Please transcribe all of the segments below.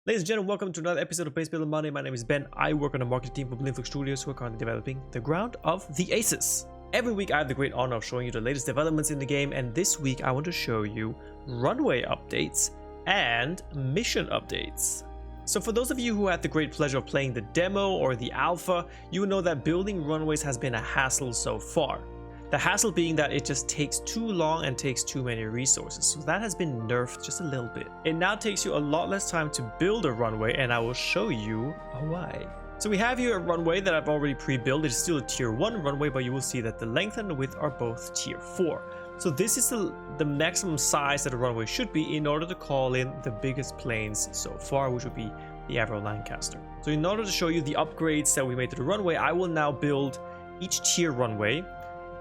Ladies and gentlemen, welcome to another episode of Base Builder Monday. My name is Ben. I work on the marketing team for Blinflux Studios, who are currently developing the ground of the Aces. Every week I have the great honor of showing you the latest developments in the game, and this week I want to show you runway updates and mission updates. So for those of you who had the great pleasure of playing the demo or the alpha, you know that building runways has been a hassle so far. The hassle being that it just takes too long and takes too many resources, so that has been nerfed just a little bit. It now takes you a lot less time to build a runway, and I will show you why. So we have here a runway that I've already pre-built. It is still a tier 1 runway, but you will see that the length and the width are both tier 4. So this is the maximum size that a runway should be in order to call in the biggest planes so far, which would be the Avro Lancaster. So in order to show you the upgrades that we made to the runway, I will now build each tier runway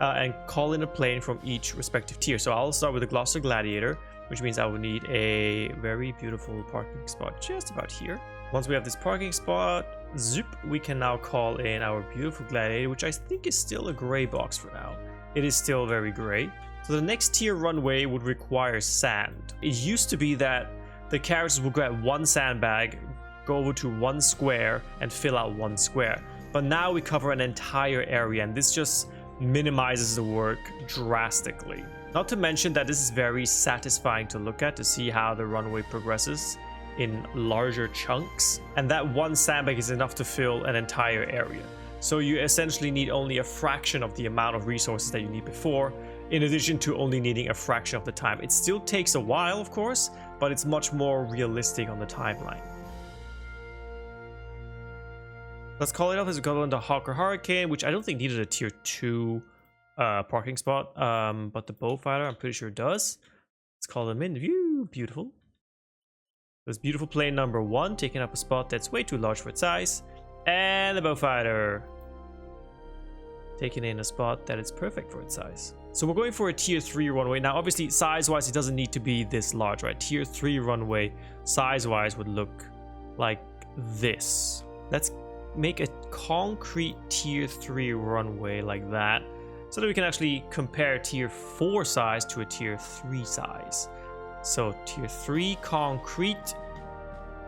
and call in a plane from each respective tier. So I'll start with the Gloucester Gladiator, which means I will need a very beautiful parking spot just about here. Once we have this parking spot, zoop, we can now call in our beautiful Gladiator, which I think is still a gray box for now. It is still very gray. So the next tier runway would require sand. It used to be that the characters would grab one sandbag, go over to one square, and fill out one square. But now we cover an entire area, and this just minimizes the work drastically. Not to mention that this is very satisfying to look at, to see how the runway progresses in larger chunks, and that one sandbag is enough to fill an entire area. So you essentially need only a fraction of the amount of resources that you need before, in addition to only needing a fraction of the time. It still takes a while, of course, but it's much more realistic on the timeline. Let's call it off as we go into Hawker Hurricane, which I don't think needed a tier 2 parking spot, but the Bowfighter I'm pretty sure does. Let's call them in. View, beautiful. There's beautiful plane number 1 taking up a spot that's way too large for its size, and the Bowfighter taking in a spot that is perfect for its size. So we're going for a tier 3 runway. Now obviously size-wise it doesn't need to be this large, right? Tier 3 runway size-wise would look like this. Let's make a concrete tier 3 runway like that, so that we can actually compare tier 4 size to a tier 3 size. So tier 3 concrete.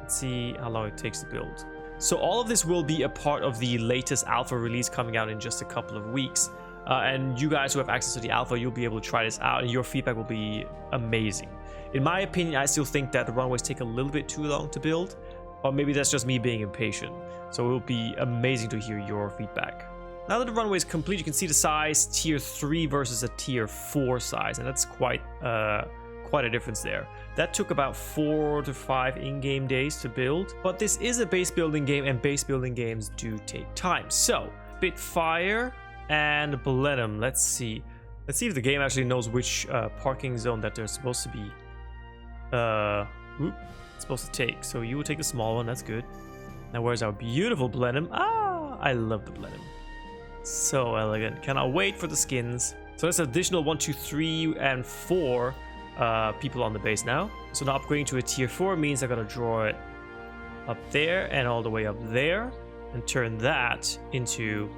Let's see how long it takes to build. So all of this will be a part of the latest alpha release coming out in just a couple of weeks, and you guys who have access to the alpha, you'll be able to try this out, and your feedback will be amazing. In my opinion, I still think that the runways take a little bit too long to build, or maybe that's just me being impatient. So it will be amazing to hear your feedback. Now that the runway is complete, you can see the size, tier 3 versus a tier 4 size, and that's quite a difference there. That took about 4 to 5 in-game days to build, but this is a base building game, and base building games do take time. So Spitfire and Blenheim. Let's see if the game actually knows which parking zone that they're supposed to be supposed to take. So you will take the small one, that's good. Now where's our beautiful Blenheim? Ah, I love the Blenheim. So elegant. Cannot wait for the skins. So that's additional 1, 2, 3, and 4 people on the base now. So now upgrading to a tier 4 means I gotta draw it up there and all the way up there, and turn that into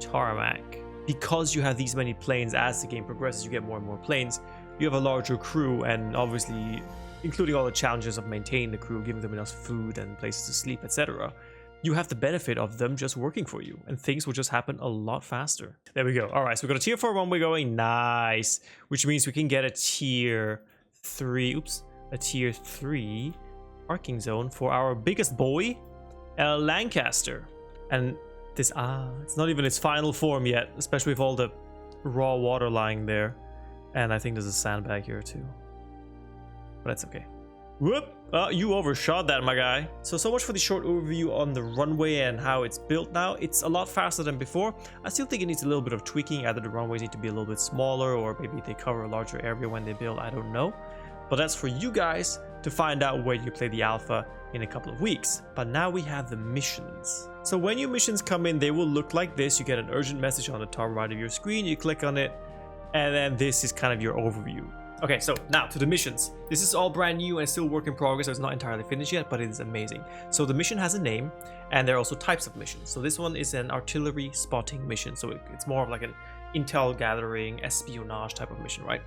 tarmac. Because you have these many planes, as the game progresses, you get more and more planes. You have a larger crew, and obviously including all the challenges of maintaining the crew, giving them enough food and places to sleep, etc. You have the benefit of them just working for you, and things will just happen a lot faster. There we go. All right, so we've got a tier 4 runway going. Nice. Which means we can get a tier 3, a tier 3 parking zone for our biggest boy, Lancaster. And this, it's not even its final form yet, especially with all the raw water lying there. And I think there's a sandbag here too. But that's okay. Whoop! You overshot that, my guy. So much for the short overview on the runway and how it's built now. It's a lot faster than before. I still think it needs a little bit of tweaking. Either the runways need to be a little bit smaller, or maybe they cover a larger area when they build. I don't know. But that's for you guys to find out when you play the alpha in a couple of weeks. But now we have the missions. So when your missions come in, they will look like this. You get an urgent message on the top right of your screen. You click on it, and then this is kind of your overview. Okay, so now to the missions. This is all brand new and still work in progress, so it's not entirely finished yet, but it is amazing. So the mission has a name, and there are also types of missions. So this one is an artillery spotting mission, so it's more of like an intel gathering, espionage type of mission, right?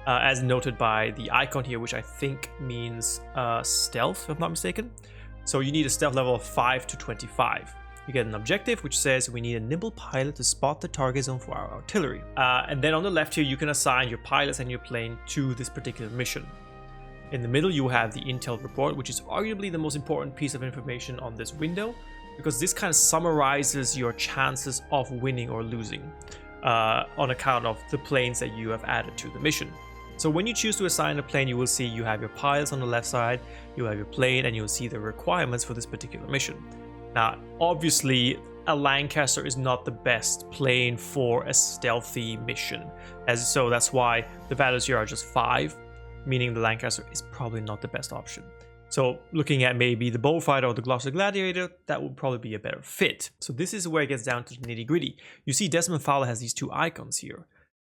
As noted by the icon here, which I think means stealth, if I'm not mistaken. So you need a stealth level of 5 to 25. You get an objective which says we need a nimble pilot to spot the target zone for our artillery. And then on the left here, you can assign your pilots and your plane to this particular mission. In the middle, you have the intel report, which is arguably the most important piece of information on this window, because this kind of summarizes your chances of winning or losing on account of the planes that you have added to the mission. So when you choose to assign a plane, you will see you have your pilots on the left side, you have your plane, and you'll see the requirements for this particular mission. Now, obviously, a Lancaster is not the best plane for a stealthy mission. So that's why the values here are just 5, meaning the Lancaster is probably not the best option. So looking at maybe the Bullfighter or the Gloucester Gladiator, that would probably be a better fit. So this is where it gets down to the nitty gritty. You see Desmond Fowler has these 2 icons here.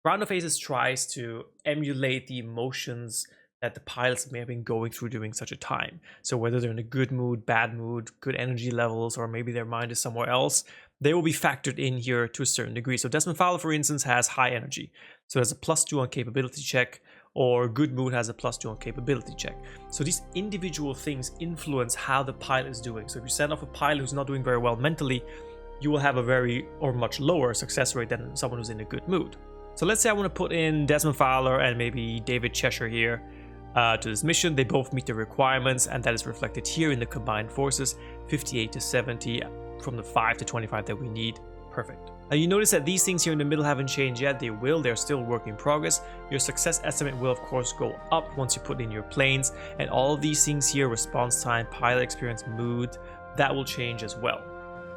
Ground of Aces tries to emulate the emotions that the pilots may have been going through during such a time. So whether they're in a good mood, bad mood, good energy levels, or maybe their mind is somewhere else, they will be factored in here to a certain degree. So Desmond Fowler, for instance, has high energy. So there's a +2 on capability check, or good mood has a +2 on capability check. So these individual things influence how the pilot is doing. So if you send off a pilot who's not doing very well mentally, you will have a very or much lower success rate than someone who's in a good mood. So let's say I want to put in Desmond Fowler and maybe David Cheshire here to this mission. They both meet the requirements, and that is reflected here in the combined forces, 58 to 70 from the 5 to 25 that we need. Perfect. Now you notice that these things here in the middle haven't changed yet. They're still work in progress. Your success estimate will of course go up once you put in your planes, and all of these things here, response time, pilot experience, mood, that will change as well.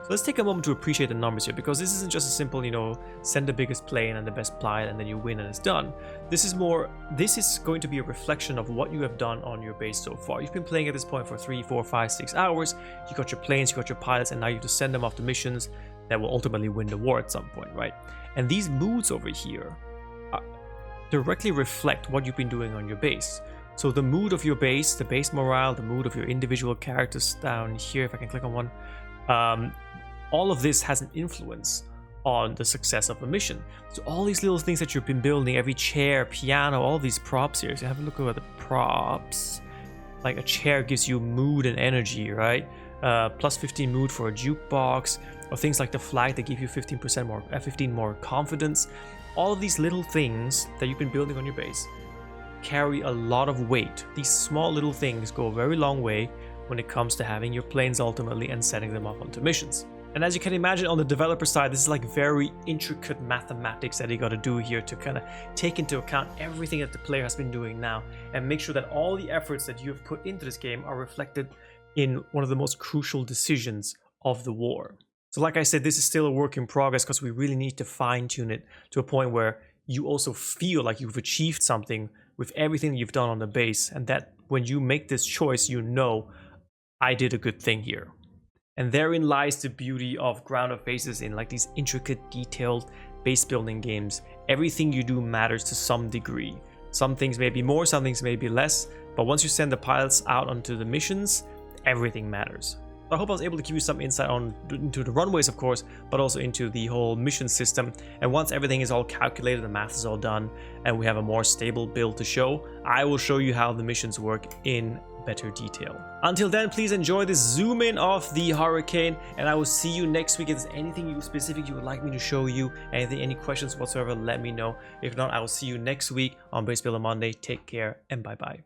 So let's take a moment to appreciate the numbers here, because this isn't just a simple, send the biggest plane and the best pilot and then you win and it's done. This is going to be a reflection of what you have done on your base so far. You've been playing at this point for 3, 4, 5, 6 hours. You got your planes, you got your pilots, and now you have to send them off to missions that will ultimately win the war at some point, right? And these moods over here directly reflect what you've been doing on your base. So the mood of your base, the base morale, the mood of your individual characters down here, if I can click on one, all of this has an influence on the success of a mission. So all these little things that you've been building, every chair, piano, all these props here. So have a look at the props. Like a chair gives you mood and energy, right? +15 mood for a jukebox, or things like the flag that give you 15% more, 15 more confidence. All of these little things that you've been building on your base carry a lot of weight. These small little things go a very long way when it comes to having your planes ultimately and setting them off onto missions. And as you can imagine, on the developer side, this is like very intricate mathematics that you got to do here to kind of take into account everything that the player has been doing now and make sure that all the efforts that you have put into this game are reflected in one of the most crucial decisions of the war. So like I said, this is still a work in progress, because we really need to fine-tune it to a point where you also feel like you've achieved something with everything you've done on the base, and that when you make this choice, I did a good thing here. And therein lies the beauty of Ground of Aces in like these intricate, detailed base building games. Everything you do matters to some degree. Some things may be more, some things may be less, but once you send the pilots out onto the missions, everything matters. I hope I was able to give you some insight into the runways, of course, but also into the whole mission system. And once everything is all calculated, the math is all done, and we have a more stable build to show, I will show you how the missions work in better detail. Until then, please enjoy this zoom in of the Hurricane, and I will see you next week. If there's anything specific you would like me to show you, any questions whatsoever, let me know. If not, I will see you next week on Base Builder Monday. Take care and bye bye.